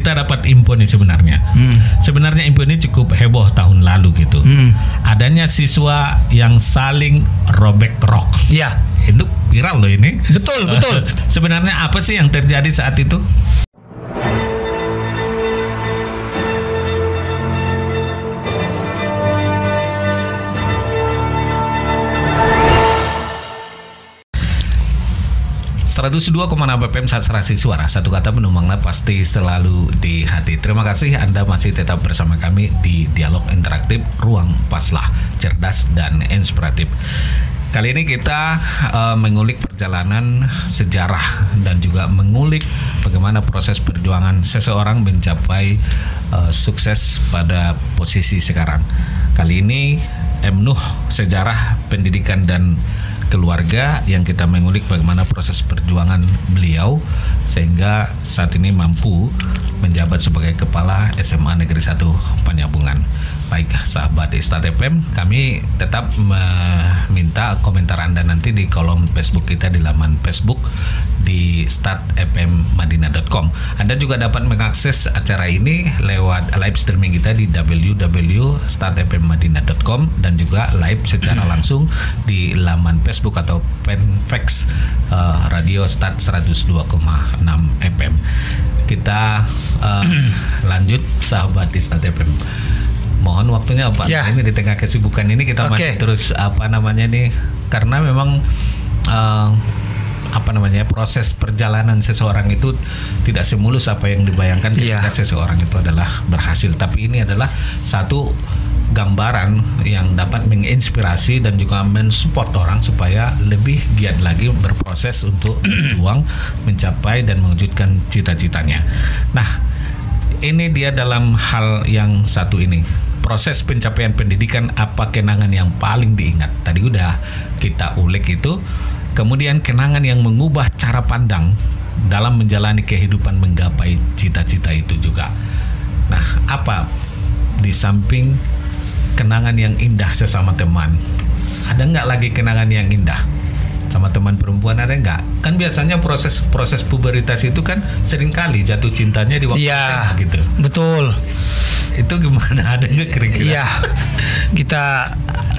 kita dapat info nih sebenarnya. Sebenarnya info ini cukup heboh tahun lalu gitu. Adanya siswa yang saling robek rok. Ya, Itu viral loh ini. betul, betul. Sebenarnya apa sih yang terjadi saat itu? .2,6 Sastrasi Suara, satu kata penumbangnya pasti selalu di hati. Terima kasih Anda masih tetap bersama kami di Dialog Interaktif Ruang Paslah, cerdas dan inspiratif. Kali ini kita mengulik perjalanan sejarah dan juga mengulik bagaimana proses perjuangan seseorang mencapai sukses pada posisi sekarang. Kali ini Nuh, sejarah pendidikan dan keluarga, yang kita mengulik bagaimana proses perjuangan beliau sehingga saat ini mampu menjabat sebagai Kepala SMA Negeri 1 Panyabungan. Baik sahabat Start FM, kami tetap meminta komentar Anda nanti di kolom Facebook kita di laman Facebook di startfmmadinah.com. Anda juga dapat mengakses acara ini lewat live streaming kita di www.startfmmadinah.com dan juga live secara langsung di laman Facebook atau fanpage Radio Start 102,6 FM. Kita lanjut sahabat di Start FM. Mohon waktunya Pak. Ya. Ini di tengah kesibukan ini kita masih terus nih, karena memang proses perjalanan seseorang itu tidak semulus apa yang dibayangkan ketika seseorang itu adalah berhasil. Tapi ini adalah satu gambaran yang dapat menginspirasi dan juga mensupport orang supaya lebih giat lagi berproses untuk berjuang mencapai dan mewujudkan cita-citanya. Nah, ini dia dalam hal yang satu ini. Proses pencapaian pendidikan, apa kenangan yang paling diingat? Tadi udah kita ulik itu. Kemudian kenangan yang mengubah cara pandang dalam menjalani kehidupan menggapai cita-cita itu juga. Nah, apa di samping kenangan yang indah sesama teman, ada nggak lagi kenangan yang indah sama teman perempuan, ada nggak? Kan biasanya proses pubertas itu kan seringkali jatuh cintanya di waktu SMA gitu. Betul. Itu gimana, ada nggak kira-kira? Iya,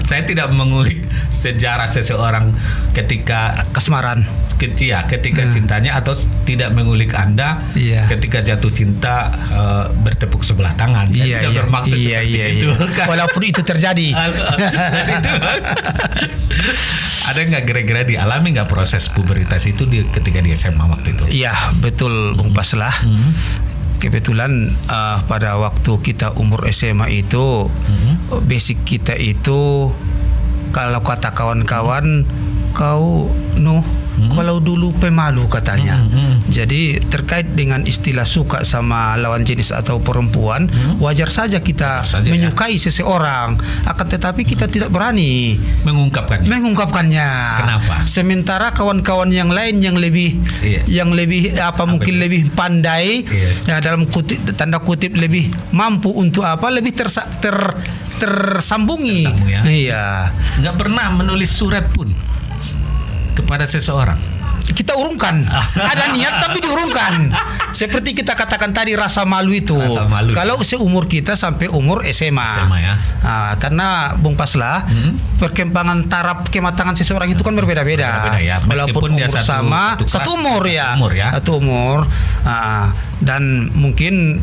saya tidak mengulik sejarah seseorang ketika kasmaran, ketika cintanya, atau tidak mengulik Anda ketika jatuh cinta bertepuk sebelah tangan. Saya tidak bermaksud seperti itu. Walaupun itu terjadi. Ada nggak kira-kira dialami nggak proses pubertas itu ketika di SMA waktu itu? Iya, betul Bung Paslah. Kebetulan pada waktu kita umur SMA itu basic kita itu, kalau kata kawan-kawan, kau Nuh, kalau dulu pemalu katanya. Jadi terkait dengan istilah suka sama lawan jenis atau perempuan, wajar saja kita menyukai seseorang, akan tetapi kita tidak berani mengungkapkannya. Kenapa? Sementara kawan-kawan yang lain yang lebih mungkin lebih pandai, dalam tanda kutip lebih mampu untuk lebih tersambungi. Iya. Nggak pernah menulis surat pun kepada seseorang. Kita urungkan. Ada niat tapi diurungkan. Seperti kita katakan tadi, rasa malu itu. Kalau seumur kita sampai umur SMA ya. Karena Bung Paslah, perkembangan taraf kematangan seseorang itu kan berbeda-beda. Walaupun umur satu umur. Dan mungkin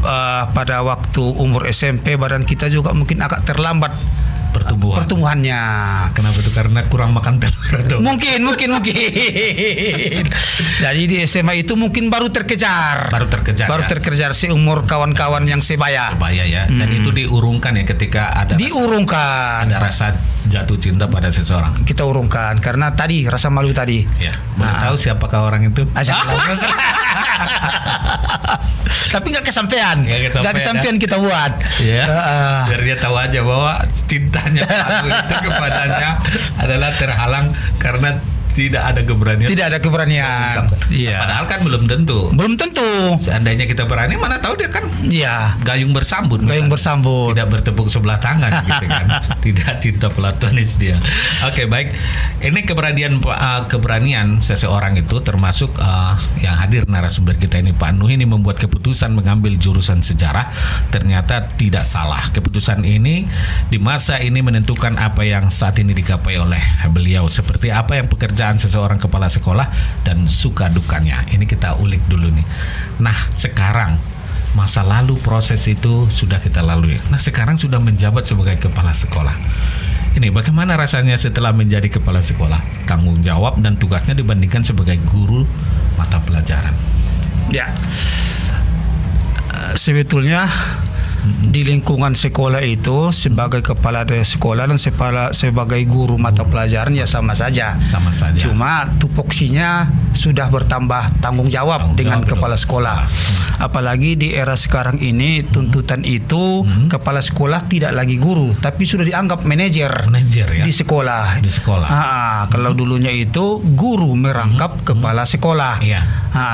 pada waktu umur SMP badan kita juga mungkin agak terlambat pertumbuhannya. Kenapa itu? Karena kurang makan telur. Mungkin. Jadi di SMA itu mungkin baru terkejar seumur kawan-kawan yang sebaya ya. Dan itu diurungkan ya ketika ada rasa jatuh cinta pada seseorang. Kita urungkan karena tadi rasa malu tadi. Ya. Boleh tahu siapakah orang itu? Tapi nggak kesampean kita buat. Biar dia tahu aja bahwa cintanya aku itu kepadanya adalah terhalang karena tidak ada keberanian. Tidak ada keberanian. Iya. Padahal kan belum tentu. Belum tentu. Seandainya kita berani, mana tahu dia kan Iya. gayung bersambut. Gayung bersambut. Tidak bertepuk sebelah tangan gitu kan. Tidak cinta platonis dia. Oke, baik. Ini keberanian seseorang itu termasuk yang hadir narasumber kita ini Pak Nuh ini membuat keputusan mengambil jurusan sejarah ternyata tidak salah. Keputusan ini di masa ini menentukan apa yang saat ini digapai oleh beliau, seperti apa yang pekerjaan seseorang kepala sekolah dan suka dukanya. Ini kita ulik dulu nih. Nah, sekarang masa lalu proses itu sudah kita lalui. Nah, sekarang sudah menjabat sebagai kepala sekolah. Ini bagaimana rasanya setelah menjadi kepala sekolah? Tanggung jawab dan tugasnya dibandingkan sebagai guru mata pelajaran. Ya. Sebetulnya di lingkungan sekolah itu sebagai kepala sekolah dan sebagai guru mata pelajaran ya sama saja. Sama saja. Cuma tupoksinya sudah bertambah tanggung jawab dengan kepala sekolah. Apalagi di era sekarang ini tuntutan itu kepala sekolah tidak lagi guru tapi sudah dianggap manajer ya? di sekolah. Di sekolah. Kalau dulunya itu guru merangkap kepala sekolah. Iya.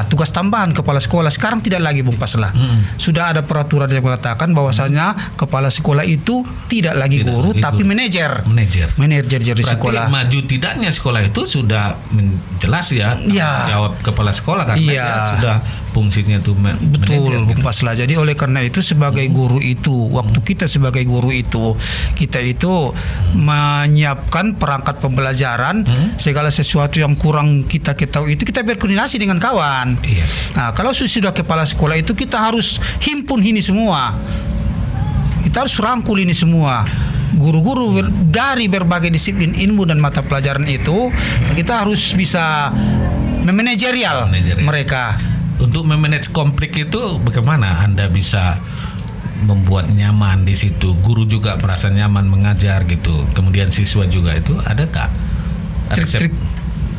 Tugas tambahan kepala sekolah sekarang tidak lagi Bung Paslah. Sudah ada peraturan yang mengatakan bahwasanya kepala sekolah itu tidak lagi guru tapi manajer di sekolah. Maju tidaknya sekolah itu sudah jelas ya. Jawab kepala sekolah karena dia sudah fungsinya itu betul Bung Paslah. Jadi oleh karena itu sebagai guru itu waktu kita sebagai guru itu kita itu menyiapkan perangkat pembelajaran segala sesuatu yang kurang kita ketahui itu kita berkoordinasi dengan kawan. Nah, kalau sudah kepala sekolah itu kita harus himpun ini semua. Kita harus rangkul ini semua. Guru-guru dari berbagai disiplin ilmu dan mata pelajaran itu kita harus bisa memanajerial mereka. Untuk memanage konflik itu bagaimana Anda bisa membuat nyaman di situ? Guru juga merasa nyaman mengajar gitu. Kemudian siswa juga itu ada nggak?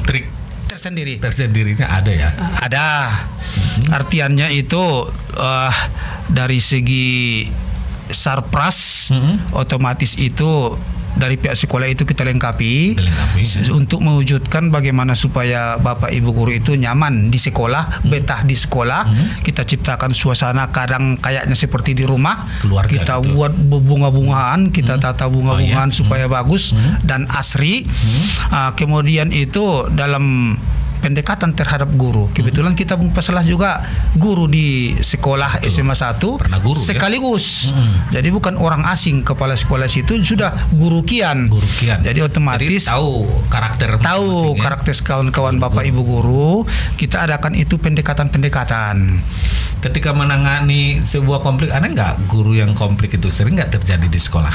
Trik tersendirinya ada ya? Ada. Artiannya itu dari segi sarpras otomatis itu dari pihak sekolah itu kita lengkapi. Untuk mewujudkan bagaimana supaya Bapak Ibu guru itu nyaman di sekolah, betah di sekolah. Kita ciptakan suasana kadang kayaknya seperti di rumah. Keluarga kita gitu. buat bunga-bungaan, kita tata bunga-bungaan supaya bagus dan asri. Kemudian itu dalam pendekatan terhadap guru. Kebetulan kita Paslah juga guru di sekolah SMA 1 sekaligus. Jadi bukan orang asing, kepala sekolah situ sudah guru kian. Jadi otomatis jadi tahu karakter kawan-kawan Bapak Ibu guru. Kita adakan itu pendekatan-pendekatan. Ketika menangani sebuah konflik, ada nggak guru yang konflik itu sering nggak terjadi di sekolah?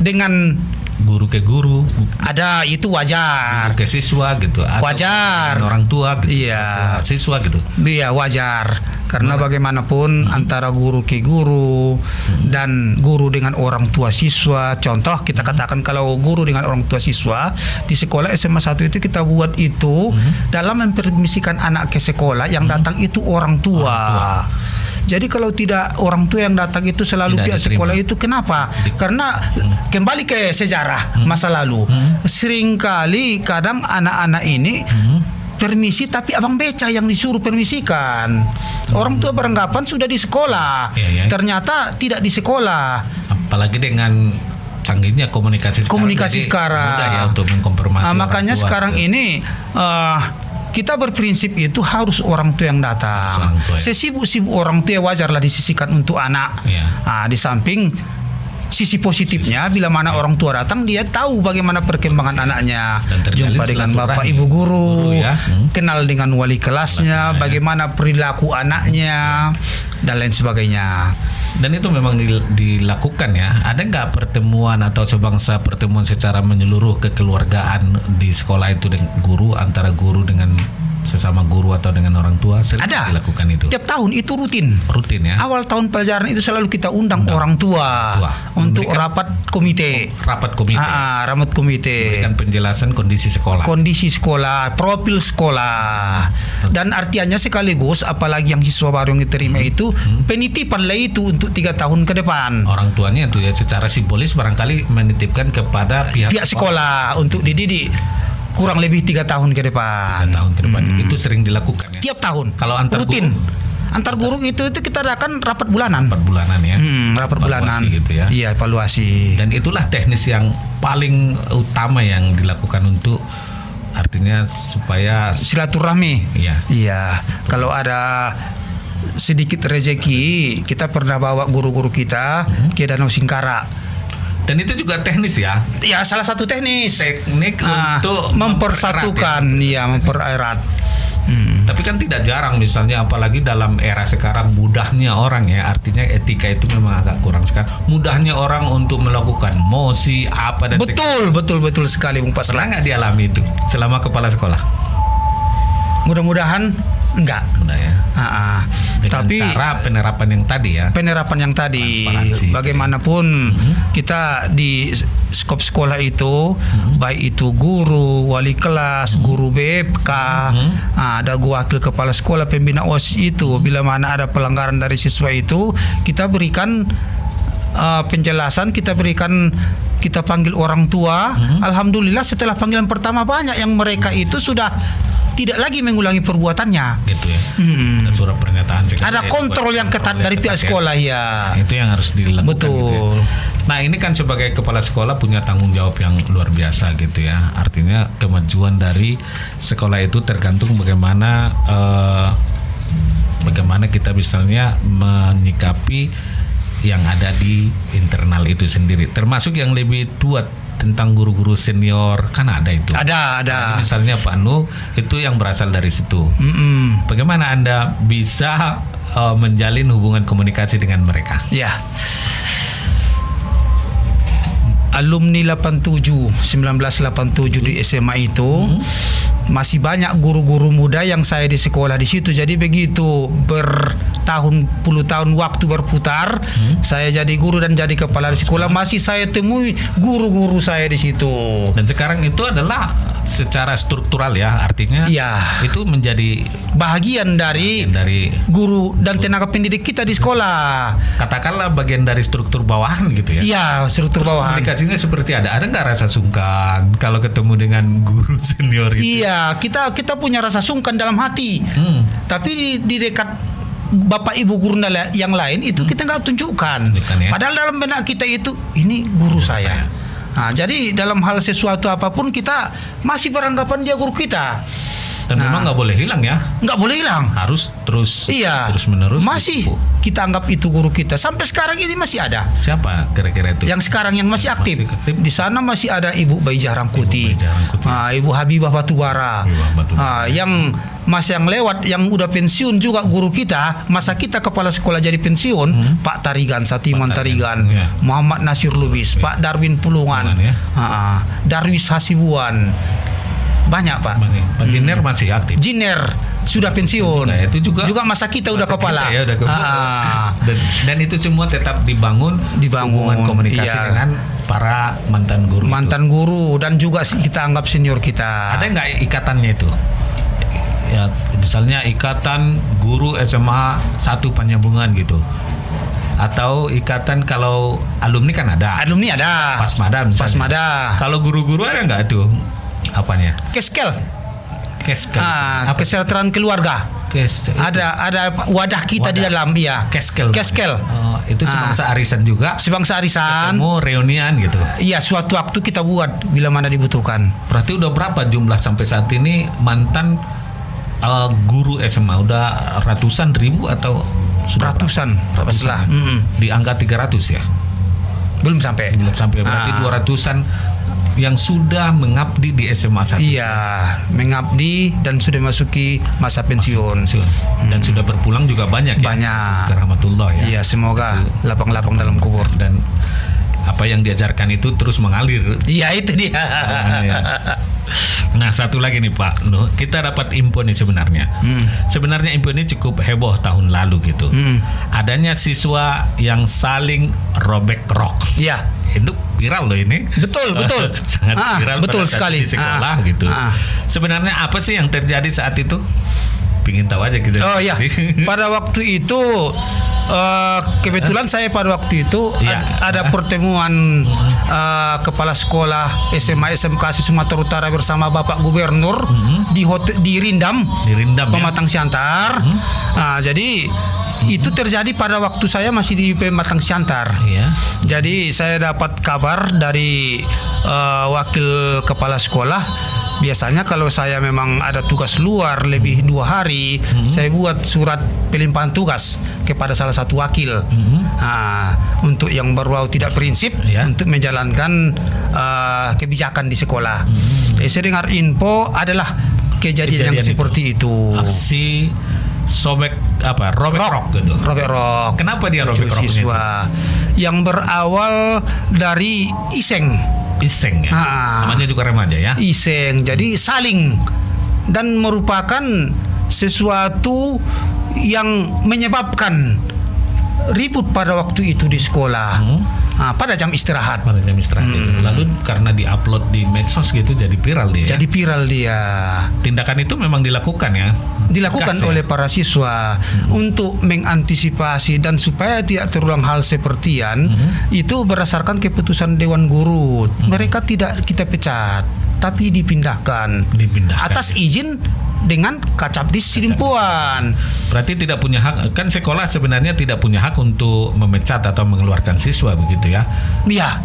Dengan guru ke guru ada, itu wajar. Guru ke siswa gitu, wajar. Orang tua gitu, iya, siswa gitu. Iya, wajar. Karena bagaimanapun antara guru ke guru dan guru dengan orang tua siswa. Contoh kita katakan kalau guru dengan orang tua siswa di sekolah SMA 1 itu kita buat itu dalam mempermisikan anak ke sekolah yang datang itu orang tua. Jadi kalau tidak orang tua yang datang itu selalu pihak sekolah itu kenapa? Karena kembali ke sejarah masa lalu. Seringkali kadang anak-anak ini permisi tapi abang beca yang disuruh permisikan. Orang tua beranggapan sudah di sekolah. Ternyata tidak di sekolah. Apalagi dengan canggihnya komunikasi sekarang. Mudah ya untuk mengkonfirmasi. Makanya sekarang ini kita berprinsip itu harus orang tua yang datang. Sesibuk-sibuk orang tua wajarlah disisihkan untuk anak. Di samping sisi positifnya, bila mana orang tua datang, dia tahu bagaimana perkembangan anaknya. Jumpa dengan Bapak Ibu guru, kenal dengan wali kelasnya, bagaimana perilaku anaknya, dan lain sebagainya. Dan itu memang dilakukan ya. Ada nggak pertemuan atau sebangsa pertemuan secara menyeluruh kekeluargaan di sekolah itu dengan guru, antara guru dengan sesama guru atau dengan orang tua? Sering ada dilakukan itu. Tiap tahun itu rutin ya. Awal tahun pelajaran itu selalu kita undang orang tua untuk rapat komite. Rapat komite. Memberikan penjelasan kondisi sekolah, profil sekolah. Dan artiannya sekaligus apalagi yang siswa baru yang diterima itu penitipan lah itu untuk 3 tahun ke depan. Orang tuanya itu ya secara simbolis barangkali menitipkan kepada pihak sekolah untuk dididik. kurang lebih 3 tahun ke depan. 3 tahun ke depan. Itu sering dilakukan ya. Tiap tahun. Kalau antar rutin. guru? Antar guru itu kita adakan rapat bulanan. 4 bulanan ya. Rapat Evaluasi bulanan gitu ya. Iya, evaluasi. Dan itulah teknis yang paling utama yang dilakukan untuk artinya supaya silaturahmi. Iya. Iya. Kalau ada sedikit rezeki, kita pernah bawa guru-guru kita ke Danau Singkara. Dan itu juga teknis ya. Ya, salah satu teknis. Teknik untuk mempersatukan, ya, mempererat. Tapi kan tidak jarang misalnya apalagi dalam era sekarang mudahnya orang ya, artinya etika itu memang agak kurang sekali. Mudahnya orang untuk melakukan mosi apa dan betul sekali Bung Pas. Pernah nggak dialami itu selama kepala sekolah? Mudah-mudahan enggak. Udah ya. Tapi cara penerapan yang tadi ya. Penerapan yang tadi, bagaimanapun kita di skop sekolah itu, baik itu guru, wali kelas, guru BPK, ada wakil kepala sekolah, pembina OSIS itu, bila mana ada pelanggaran dari siswa itu, kita berikan penjelasan, kita panggil orang tua. Alhamdulillah setelah panggilan pertama banyak yang mereka itu sudah tidak lagi mengulangi perbuatannya. Gitu ya. Ada surat pernyataan. Ada kontrol yang ketat dari pihak sekolah ya. Itu yang harus dilakukan. Betul. Gitu ya. Nah ini kan sebagai kepala sekolah punya tanggung jawab yang luar biasa gitu ya. Artinya kemajuan dari sekolah itu tergantung bagaimana kita misalnya menyikapi yang ada di internal itu sendiri. Termasuk yang lebih tua tentang guru-guru senior kan ada itu. Ada. Nah, misalnya Pak Nu itu yang berasal dari situ. Bagaimana Anda bisa menjalin hubungan komunikasi dengan mereka? Ya. Alumni 1987 di SMA itu masih banyak guru-guru muda yang saya di sekolah di situ. Jadi begitu puluh tahun waktu berputar, saya jadi guru dan jadi kepala di sekolah, masih saya temui guru-guru saya di situ. Dan sekarang itu adalah secara struktural ya, artinya itu menjadi bagian dari guru dan tenaga pendidik kita di sekolah. Katakanlah bagian dari struktur bawahan gitu ya. Iya, struktur bawahan. Komunikasinya seperti ada nggak rasa sungkan kalau ketemu dengan guru senior itu? Iya, kita punya rasa sungkan dalam hati. Tapi di dekat Bapak Ibu guru yang lain itu kita nggak tunjukkan. Ya? Padahal dalam benak kita itu ini guru saya. Nah, jadi dalam hal sesuatu apapun kita masih beranggapan dia guru kita. Dan memang nggak boleh hilang ya? Nggak boleh hilang. Harus terus menerus. Masih kita anggap itu guru kita. Sampai sekarang ini masih ada. Siapa kira-kira itu? Yang sekarang yang masih aktif. Di sana masih ada Ibu Baijah Rangkuti. Ibu Habibah Batubara. Yang masa yang lewat, yang udah pensiun juga guru kita. Masa kita kepala sekolah jadi pensiun, Pak Tarigan, Satiman Tarigan, Muhammad Nasir Lubis, Pak Darwin Pulungan, Darwis Hasibuan. Banyak Pak. Pak Jiner masih aktif. Jiner sudah pensiun. Nah, itu juga masa kita udah kepala. Kita, ya, udah kepala. Dan itu semua tetap dibangun hubungan komunikasi dengan para mantan guru. Mantan guru dan juga kita anggap senior kita. Ada nggak ikatannya itu? Ya, misalnya ikatan guru SMA 1 Penyambungan gitu. Atau ikatan kalau alumni kan ada. Alumni ada. Pasmada misalnya. Pasmada. Kalau guru-guru ada nggak tuh? Apanya? Keskel. Kesejahteraan keluarga. Ada wadah kita di dalam, ya. Keskel. Itu sebangsa arisan juga. Sebangsa arisan. Ketemu reunian gitu. Iya, suatu waktu kita buat bila mana dibutuhkan. Berarti udah berapa jumlah sampai saat ini mantan guru SMA? Udah ratusan ribu atau sudah ratusan? Ratusan. Di angka 300 ya? Belum sampai. Berarti 200-an yang sudah mengabdi di SMA 1. Iya, mengabdi dan sudah masuki masa pensiun. Dan sudah berpulang juga banyak ya. Banyak. Rahmatullah ya. Iya, semoga lapang-lapang dalam kubur. Dan apa yang diajarkan itu terus mengalir. Iya, itu dia. Nah, satu lagi nih Pak Nuh, kita dapat info nih sebenarnya. Sebenarnya info ini cukup heboh tahun lalu gitu. Adanya siswa yang saling robek rok. Iya. Itu viral loh ini. Betul. Sangat viral. Betul sekali. Di sekolah gitu. Sebenarnya apa sih yang terjadi saat itu? pingin tahu aja kita. Oh ya, pada waktu itu kebetulan saya pada waktu itu ada pertemuan kepala sekolah SMA SMK Sumatera Utara bersama Bapak Gubernur di Rindam, Pematang Siantar. Nah, jadi itu terjadi pada waktu saya masih di Pematang Siantar. Jadi saya dapat kabar dari wakil kepala sekolah. Biasanya kalau saya memang ada tugas luar lebih 2 hari, saya buat surat pelimpahan tugas kepada salah satu wakil untuk yang berbau tidak prinsip untuk menjalankan kebijakan di sekolah. Saya dengar info adalah kejadian yang seperti itu. Aksi robek rok gitu. Robek rok. Kenapa dia robek rok siswa? Yang berawal dari iseng ya. Namanya juga remaja ya. Iseng. Jadi saling dan merupakan sesuatu yang menyebabkan ribut pada waktu itu di sekolah. Pada jam istirahat. Itu. Lalu karena diupload di medsos gitu jadi viral dia. Tindakan itu memang dilakukan ya. Dilakukan oleh para siswa untuk mengantisipasi dan supaya tidak terulang hal sepertian itu berdasarkan keputusan Dewan Guru. Mereka tidak kita pecat, tapi dipindahkan. Atas izin dengan Kacabdis Sidimpuan. Berarti tidak punya hak, kan sekolah sebenarnya tidak punya hak untuk memecat atau mengeluarkan siswa begitu ya? Iya.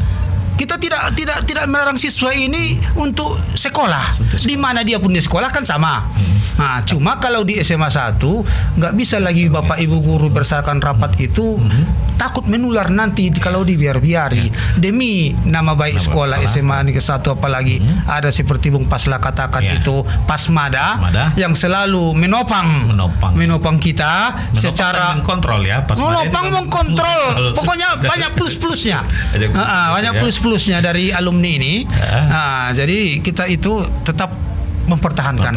Kita tidak melarang siswa ini untuk sekolah. Di mana dia pun di sekolah kan sama. Nah, cuma kalau di SMA 1 nggak bisa lagi Bapak Ibu guru berdasarkan rapat itu takut menular nanti kalau dibiar-biari demi nama baik sekolah SMA Negeri 1, apalagi ada seperti Bung Pasla katakan itu Pasmada yang selalu menopang kita secara mengkontrol ya. Mengkontrol. Pokoknya banyak plus-plusnya. Banyak plus-plusnya dari alumni ini. Jadi kita itu tetap mempertahankan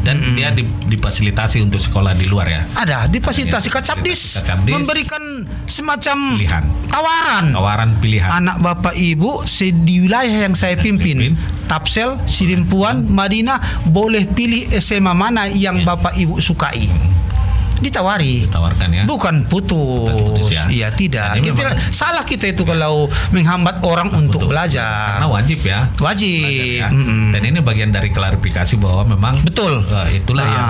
dan dia difasilitasi untuk sekolah di luar ya. Ada difasilitasi Kacabdis memberikan semacam tawaran pilihan. Anak Bapak Ibu di wilayah yang saya pimpin, Tapsel, Sidimpuan, Madinah, boleh pilih SMA mana yang Bapak Ibu sukai. Ditawarkan ya. Bukan putus ya. Iya, tidak. Salah kita itu kalau menghambat orang untuk belajar. Karena wajib ya. Wajib. Dan ini bagian dari klarifikasi bahwa memang betul. Itulah yang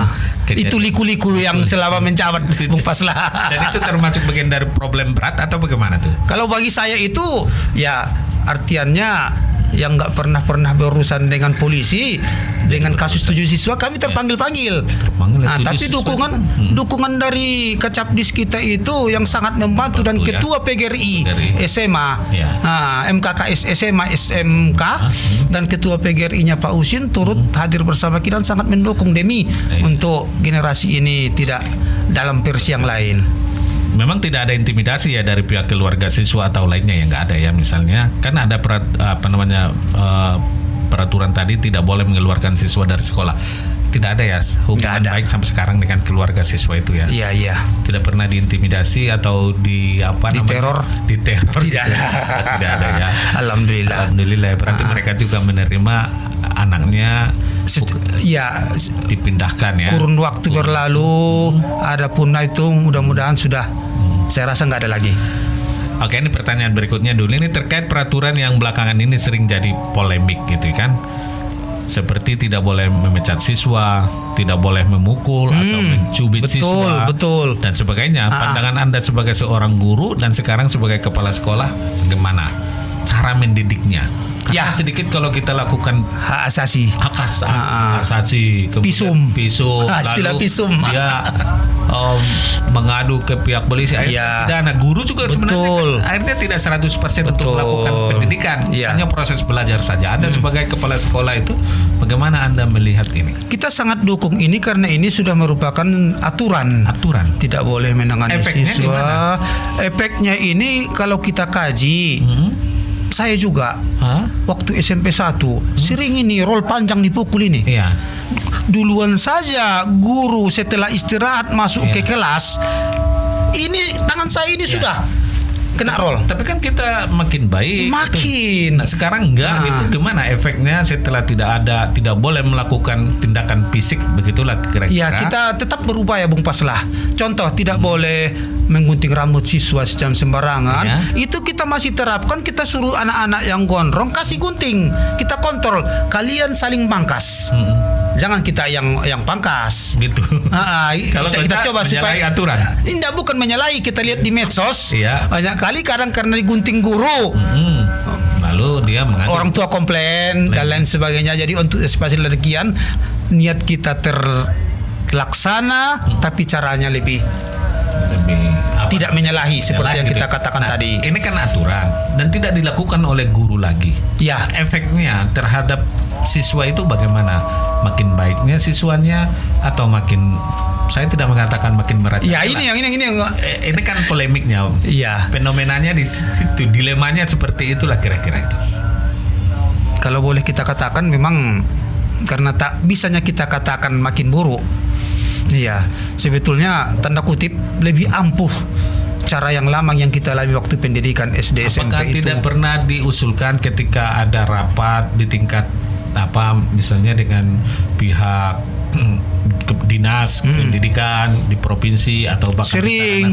itu liku-liku yang selama mencabat Bung Pasla. Dan itu termasuk bagian dari problem berat atau bagaimana tuh? Kalau bagi saya itu ya artiannya yang nggak pernah berurusan dengan polisi dengan kasus 7 siswa kami terpanggil-panggil. Nah, tapi dukungan dari Kacabdis kita itu yang sangat membantu dan Ketua PGRI SMA, MKKS SMA SMK dan Ketua PGRI-nya Pak Usin turut hadir bersama kita dan sangat mendukung demi untuk generasi ini tidak dalam versi yang lain. Memang tidak ada intimidasi ya dari pihak keluarga siswa atau lainnya yang nggak ada ya, misalnya kan ada peraturan tadi tidak boleh mengeluarkan siswa dari sekolah. Tidak ada ya hubungan baik sampai sekarang dengan keluarga siswa itu ya. Iya. Tidak pernah diintimidasi atau diteror. Tidak ada ya. Alhamdulillah. Berarti mereka juga menerima anaknya dipindahkan ya. Kurun waktu berlalu, adapun itu mudah-mudahan sudah saya rasa nggak ada lagi. Oke, ini pertanyaan berikutnya dulu. Ini terkait peraturan yang belakangan ini sering jadi polemik gitu kan. Seperti tidak boleh memecat siswa, tidak boleh memukul atau mencubit siswa, dan sebagainya. Pandangan Anda sebagai seorang guru dan sekarang sebagai kepala sekolah, bagaimana cara mendidiknya? Karena sedikit kalau kita lakukan hak asasi, kemudian pisum, istilah pisum, dia mengadu ke pihak polisi, akhirnya guru juga sebenarnya kan, akhirnya tidak 100% untuk melakukan pendidikan, hanya proses belajar saja. Anda sebagai kepala sekolah itu, bagaimana Anda melihat ini? Kita sangat dukung ini karena ini sudah merupakan aturan. Tidak boleh menangani siswa. Efeknya ini kalau kita kaji. Saya juga waktu SMP 1 sering ini roll panjang dipukul ini. Duluan saja guru setelah istirahat masuk ke kelas, ini tangan saya ini sudah kena roll. Tapi kan kita makin baik. Makin. Nah, sekarang enggak gitu. Gimana efeknya setelah tidak boleh melakukan tindakan fisik, begitulah kira-kira. Ya, kita tetap berupaya Bung Paslah. Contoh, tidak boleh menggunting rambut siswa secara sembarangan. Ya. Itu kita masih terapkan, kita suruh anak-anak yang gondrong kasih gunting. Kita kontrol, kalian saling pangkas. Jangan kita yang pangkas. Gitu. Kalau kita coba supaya aturan. Tidak, bukan menyalahi, kita lihat di medsos. Iya. Banyak kali kadang karena digunting guru. Lalu dia mengadu. Orang tua komplain dan lain sebagainya. Jadi untuk spesial demikian, niat kita terlaksana, tapi caranya lebih tidak menyalahi seperti yang kita katakan tadi. Ini kan aturan dan tidak dilakukan oleh guru lagi. Ya, efeknya terhadap siswa itu bagaimana? Makin baiknya siswanya atau makin, saya tidak mengatakan makin merajalela. Ya, ini kan polemiknya. Iya. Fenomenanya di situ, dilemanya seperti itulah kira-kira itu. Kalau boleh kita katakan memang karena tak bisanya kita katakan makin buruk. Iya, sebetulnya tanda kutip lebih ampuh cara yang lama yang kita lalui waktu pendidikan SD SMP itu. Apakah tidak pernah diusulkan ketika ada rapat di tingkat misalnya dengan pihak dinas pendidikan di provinsi atau bahkan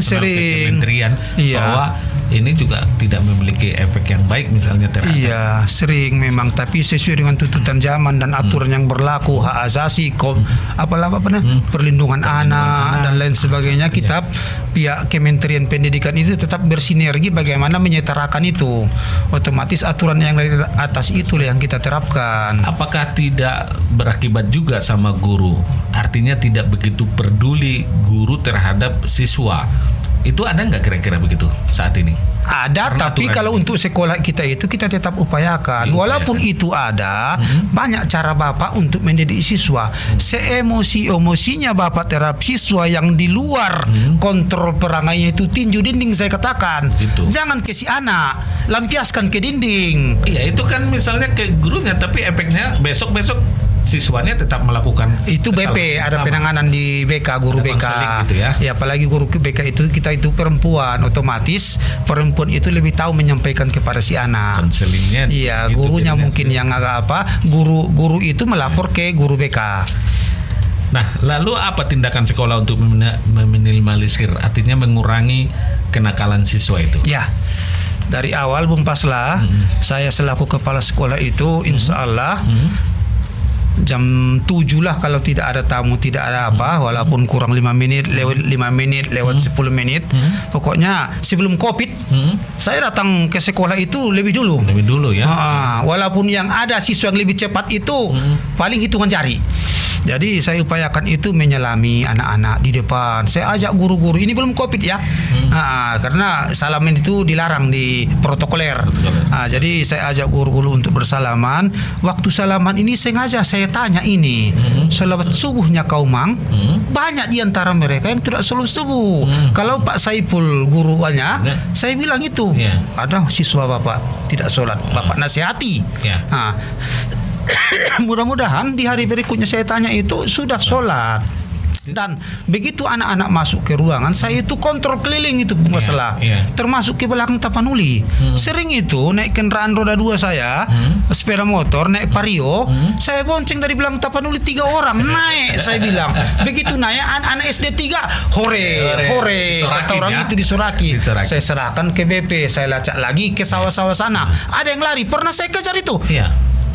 sering kementerian bahwa ini juga tidak memiliki efek yang baik misalnya terhadap. Iya, sering memang, tapi sesuai dengan tuntutan zaman dan aturan yang berlaku, hak asasi, perlindungan anak dan lain sebagainya, kita pihak Kementerian Pendidikan itu tetap bersinergi bagaimana menyetarakan itu. Otomatis aturan yang dari atas itulah yang kita terapkan. Apakah tidak berakibat juga sama guru? Artinya tidak begitu peduli guru terhadap siswa. Itu ada nggak kira-kira begitu saat ini? Ada, tapi kalau untuk sekolah kita itu kita tetap upayakan. Walaupun itu ada, banyak cara Bapak untuk mendidik siswa. Seemosi-emosinya Bapak terhadap siswa yang di luar kontrol perangainya itu tinju dinding, saya katakan. Gitu. Jangan ke si anak, lampiaskan ke dinding. Iya, itu kan misalnya ke gurunya, tapi efeknya besok-besok siswanya tetap melakukan itu BP, ada penanganan di BK, guru BK gitu ya. Ya, apalagi guru BK itu kita itu perempuan, otomatis perempuan itu lebih tahu menyampaikan kepada si anak. Konselingnya. Iya, gurunya mungkin yang agak guru itu melapor ke guru BK. Nah, lalu apa tindakan sekolah untuk meminimalisir, artinya mengurangi kenakalan siswa itu? Ya, dari awal Bung Paslah, saya selaku kepala sekolah itu insya Allah jam 7 lah kalau tidak ada tamu, tidak ada apa, walaupun kurang 5 menit, lewat 5 menit, lewat 10 menit. Pokoknya sebelum Covid, saya datang ke sekolah itu lebih dulu. Lebih dulu ya. Walaupun yang ada siswa yang lebih cepat itu paling hitungan jari. Jadi saya upayakan itu menyelami anak-anak di depan. Saya ajak guru-guru, ini belum Covid ya. Karena salaman itu dilarang di protokoler. Jadi saya ajak guru-guru untuk bersalaman. Waktu salaman ini sengaja saya tanya ini, sholawat subuhnya kau Mang? Banyak di antara mereka yang tidak selalu subuh. Kalau Pak Saiful gurunya, saya bilang itu, ada siswa Bapak tidak sholat, Bapak nasihati. Mudah-mudahan di hari berikutnya saya tanya itu sudah sholat. Dan begitu anak-anak masuk ke ruangan, saya itu kontrol keliling itu masalah, termasuk ke belakang Tapanuli. Sering itu naik kendaraan roda 2 saya, sepeda motor, naik Vario, saya bonceng dari belakang Tapanuli 3 orang naik. Saya bilang begitu naik anak SD 3 hore kata orang itu disoraki. Saya serahkan ke BP, saya lacak lagi ke sawah-sawah sana, ada yang lari, pernah saya kejar itu.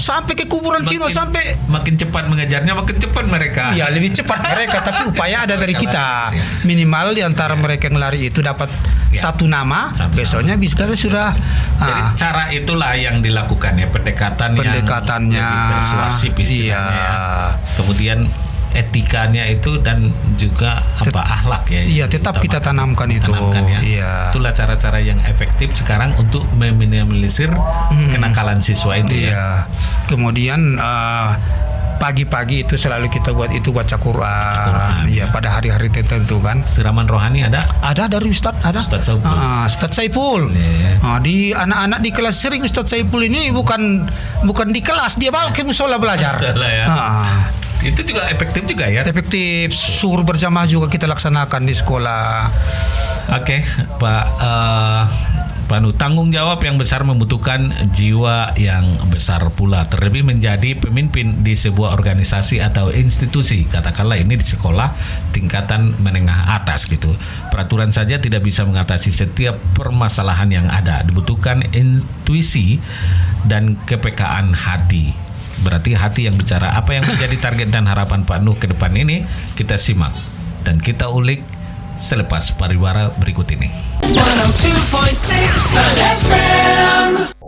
Sampai ke kuburan Cino, sampai makin cepat mengejarnya, makin cepat mereka. Ya, lebih cepat mereka, tapi upaya ada dari kita. Minimal di antara mereka yang lari itu dapat satu nama, besoknya bisa sudah. Jadi cara itulah yang dilakukan ya, pendekatannya yang persuasif istilahnya. Kemudian etikanya itu dan juga akhlak ya. Iya, tetap kita tanamkan itu. Itulah cara-cara yang efektif sekarang untuk meminimalisir kenakalan siswa itu ya. Kemudian pagi-pagi itu selalu kita buat itu baca Quran. Iya, pada hari-hari tertentu kan. Siraman rohani ada? Ada dari Ustadz, ada. Ustadz Saiful. Ustadz Saiful. Di anak-anak di kelas sering Ustadz Saiful ini bukan di kelas, dia bawa ke musola belajar. Itu juga efektif juga ya? Efektif. Suruh berjamaah juga kita laksanakan di sekolah. Oke, Pak Pak Nuh, tanggung jawab yang besar membutuhkan jiwa yang besar pula. Terlebih menjadi pemimpin di sebuah organisasi atau institusi, katakanlah ini di sekolah tingkatan menengah atas gitu. Peraturan saja tidak bisa mengatasi setiap permasalahan yang ada. Dibutuhkan intuisi dan kepekaan hati. Berarti hati yang bicara. Apa yang menjadi target dan harapan Pak Nuh ke depan ini kita simak dan kita ulik selepas pariwara berikut ini. 102.6 FM